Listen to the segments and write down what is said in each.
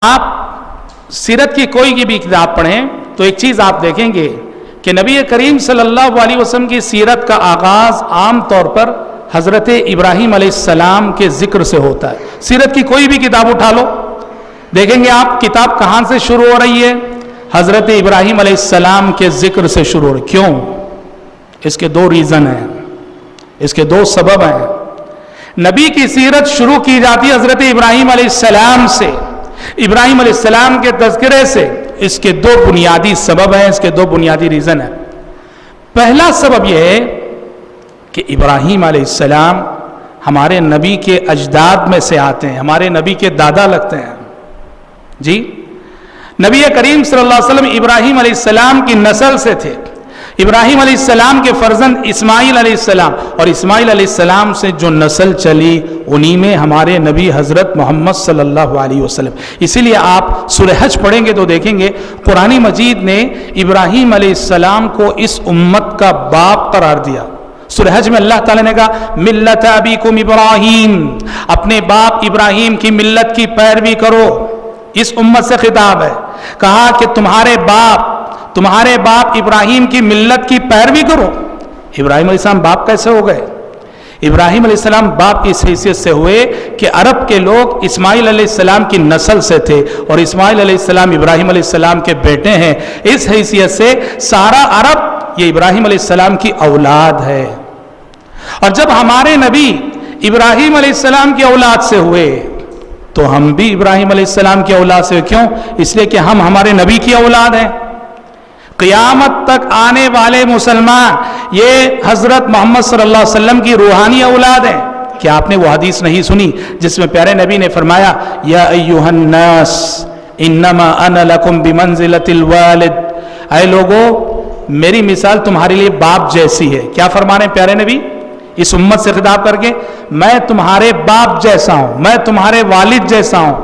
آپ سیرت کی کوئی بھی کتاب پڑھیں تو ایک چیز آپ دیکھیں گے کہ نبی کریم صلی اللہ علیہ وسلم کی سیرت کا آغاز عام طور پر حضرت ابراہیم علیہ السلام کے ذکر سے ہوتا ہے. سیرت کی کوئی بھی کتاب اٹھا لو، دیکھیں گے آپ کتاب کہاں سے شروع ہو رہی ہے؟ حضرت ابراہیم علیہ السلام کے ذکر سے شروع ہو رہی. کیوں؟ اس کے دو ریزن ہیں، اس کے دو سبب ہیں. نبی کی سیرت شروع کی جاتی ہے حضرت ابراہیم علیہ السلام سے، ابراہیم علیہ السلام کے تذکرے سے. اس کے دو بنیادی سبب ہیں، اس کے دو بنیادی ریزن ہیں. پہلا سبب یہ ہے کہ ابراہیم علیہ السلام ہمارے نبی کے اجداد میں سے آتے ہیں، ہمارے نبی کے دادا لگتے ہیں. جی، نبی کریم صلی اللہ علیہ وسلم ابراہیم علیہ السلام کی نسل سے تھے. ابراہیم علیہ السلام کے فرزند اسماعیل علیہ السلام، اور اسماعیل علیہ السلام سے جو نسل چلی انہی میں ہمارے نبی حضرت محمد صلی اللہ علیہ وسلم. اسی لیے آپ سورہ حج پڑھیں گے تو دیکھیں گے قرآن مجید نے ابراہیم علیہ السلام کو اس امت کا باپ قرار دیا. سورہ حج میں اللہ تعالیٰ نے کہا ملت ابیکم ابراہیم، اپنے باپ ابراہیم کی ملت کی پیروی کرو. اس امت سے خطاب ہے. کہا کہ تمہارے باپ ابراہیم کی ملت کی پیروی کرو. ابراہیم علیہ السلام باپ کیسے ہو گئے؟ ابراہیم علیہ السلام باپ اس حیثیت سے ہوئے کہ عرب کے لوگ اسماعیل علیہ السلام کی نسل سے تھے، اور اسماعیل علیہ السلام ابراہیم علیہ السلام کے بیٹے ہیں. اس حیثیت سے سارا عرب یہ ابراہیم علیہ السلام کی اولاد ہے. اور جب ہمارے نبی ابراہیم علیہ السلام کی اولاد سے ہوئے تو ہم بھی ابراہیم علیہ السلام کی اولاد سے. کیوں؟ اس لیے کہ ہم ہمارے نبی کی اولاد ہیں. قیامت تک آنے والے مسلمان یہ حضرت محمد صلی اللہ علیہ وسلم کی روحانی اولاد ہیں. کیا آپ نے وہ حدیث نہیں سنی جس میں پیارے نبی نے فرمایا یا ایھا الناس انما انا لکم بمنزلۃ الوالد، اے لوگو میری مثال تمہارے لیے باپ جیسی ہے. کیا فرما رہے ہیں پیارے نبی اس امت سے خطاب کر کے؟ میں تمہارے باپ جیسا ہوں، میں تمہارے والد جیسا ہوں.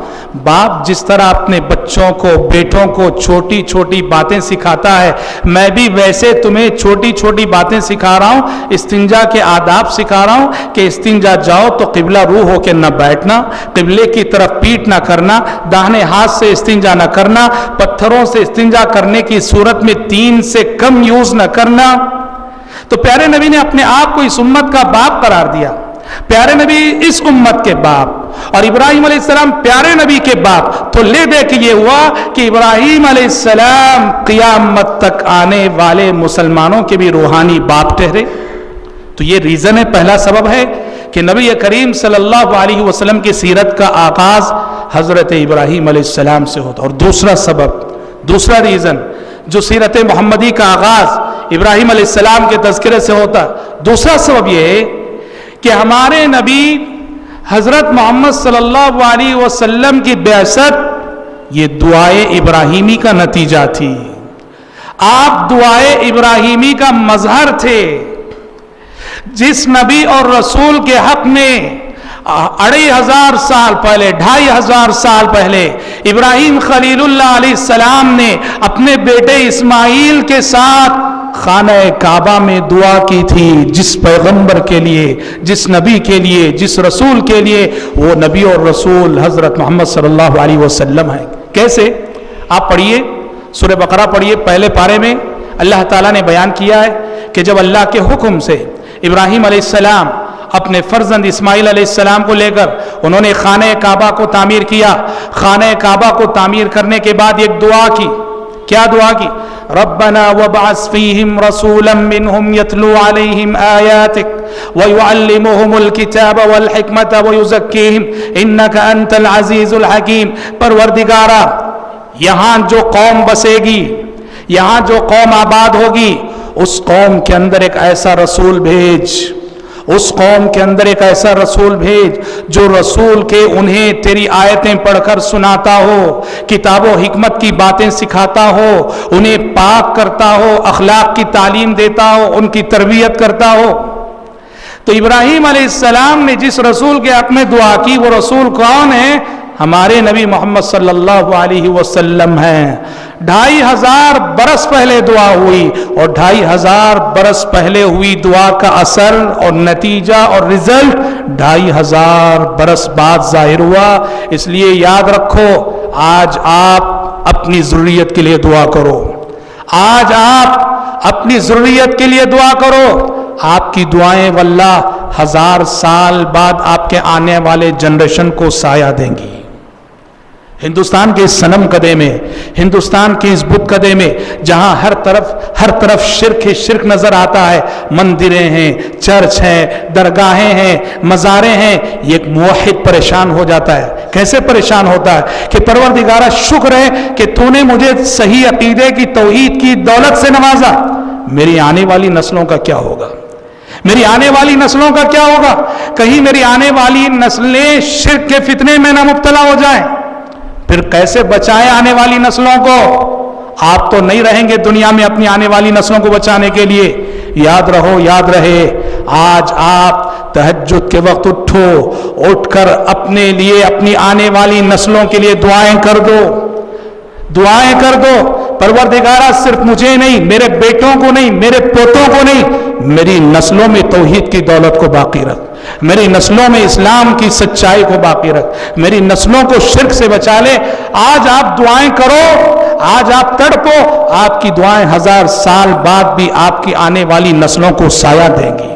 باپ جس طرح اپنے بچوں کو بیٹوں کو چھوٹی چھوٹی باتیں سکھاتا ہے، میں بھی ویسے تمہیں چھوٹی چھوٹی باتیں سکھا رہا ہوں. استنجا کے آداب سکھا رہا ہوں کہ استنجا جاؤ تو قبلہ رو ہو کے نہ بیٹھنا، قبلے کی طرف پیٹ نہ کرنا، داہنے ہاتھ سے استنجا نہ کرنا، پتھروں سے استنجا کرنے کی صورت میں 3 سے کم یوز نہ کرنا. تو پیارے نبی نے اپنے آپ کو اس امت کا باپ قرار دیا. پیارے نبی اس امت کے باپ اور ابراہیم علیہ السلام پیارے نبی کے باپ. تو لے دے کہ یہ ہوا کہ ابراہیم علیہ السلام قیامت تک آنے والے مسلمانوں کے بھی روحانی باپ ٹھہرے. تو یہ ریزن ہے، پہلا سبب ہے کہ نبی کریم صلی اللہ علیہ وسلم کی سیرت کا آغاز حضرت ابراہیم علیہ السلام سے ہوتا. اور دوسرا سبب، دوسرا ریزن جو سیرت محمدی کا آغاز ابراہیم علیہ السلام کے تذکرے سے ہوتا، دوسرا سبب یہ ہے کہ ہمارے نبی حضرت محمد صلی اللہ علیہ وسلم کی بعثت یہ دعائے ابراہیمی کا نتیجہ تھی. آپ دعائے ابراہیمی کا مظہر تھے. جس نبی اور رسول کے حق میں 2500 سال پہلے 2500 سال پہلے ابراہیم خلیل اللہ علیہ السلام نے اپنے بیٹے اسماعیل کے ساتھ خانہ کعبہ میں دعا کی تھی، جس پیغمبر کے لیے، جس نبی کے لیے، جس رسول کے لیے، وہ نبی اور رسول حضرت محمد صلی اللہ علیہ وسلم ہیں. کیسے؟ آپ پڑھیے سورہ بقرہ پڑھیے، پہلے پارے میں اللہ تعالیٰ نے بیان کیا ہے کہ جب اللہ کے حکم سے ابراہیم علیہ السلام اپنے فرزند اسماعیل علیہ السلام کو لے کر انہوں نے خانہ کعبہ کو تعمیر کیا. خانہ کعبہ کو تعمیر کرنے کے بعد ایک دعا کی. کیا دعا کی؟ ربنا وابعث فیہم رسولا منہم یتلو علیہم آیاتک ویعلمہم الکتاب والحکمت ویزکیہم انک انت العزیز الحکیم. پروردگارا، یہاں جو قوم بسے گی، یہاں جو قوم آباد ہوگی، اس قوم کے اندر ایک ایسا رسول بھیج، اس قوم کے اندر ایک ایسا رسول بھیج جو رسول کے انہیں تیری آیتیں پڑھ کر سناتا ہو، کتاب و حکمت کی باتیں سکھاتا ہو، انہیں پاک کرتا ہو، اخلاق کی تعلیم دیتا ہو، ان کی تربیت کرتا ہو. تو ابراہیم علیہ السلام نے جس رسول کے حق میں دعا کی وہ رسول کون ہے؟ ہمارے نبی محمد صلی اللہ علیہ وسلم ہیں. 2500 برس پہلے دعا ہوئی، اور 2500 برس پہلے ہوئی دعا کا اثر اور نتیجہ اور رزلٹ 2500 برس بعد ظاہر ہوا. اس لیے یاد رکھو آج آپ اپنی ضروریت کے لیے دعا کرو، آج آپ اپنی ضروریت کے لیے دعا کرو. آپ کی دعائیں واللہ 1000 سال بعد آپ کے آنے والے جنریشن کو سایہ دیں گی. ہندوستان کے اس صنم کدے میں، ہندوستان کے اس بت کدے میں جہاں ہر طرف شرک ہی شرک نظر آتا ہے، مندریں ہیں، چرچ ہیں، درگاہیں ہیں، مزاریں ہیں، یہ ایک موحد پریشان ہو جاتا ہے. کیسے پریشان ہوتا ہے کہ پروردگارہ شکر ہے کہ تو نے مجھے صحیح عقیدے کی، توحید کی دولت سے نوازا. میری آنے والی نسلوں کا کیا ہوگا؟ میری آنے والی نسلوں کا کیا ہوگا؟ کہیں میری آنے والی نسلیں شرک کے فتنے میں نہ مبتلا ہو جائیں. پھر کیسے بچائیں آنے والی نسلوں کو؟ آپ تو نہیں رہیں گے دنیا میں اپنی آنے والی نسلوں کو بچانے کے لیے. یاد رہے آج آپ تہجد کے وقت اٹھ کر اپنے لیے، اپنی آنے والی نسلوں کے لیے دعائیں کر دو. پروردگارہ صرف مجھے نہیں، میرے بیٹوں کو نہیں، میرے پوتوں کو نہیں، میری نسلوں میں توحید کی دولت کو باقی رکھ، میری نسلوں میں اسلام کی سچائی کو باقی رکھ، میری نسلوں کو شرک سے بچا لے. آج آپ دعائیں کرو، آج آپ تڑپو، آپ کی دعائیں 1000 سال بعد بھی آپ کی آنے والی نسلوں کو سایہ دیں گی.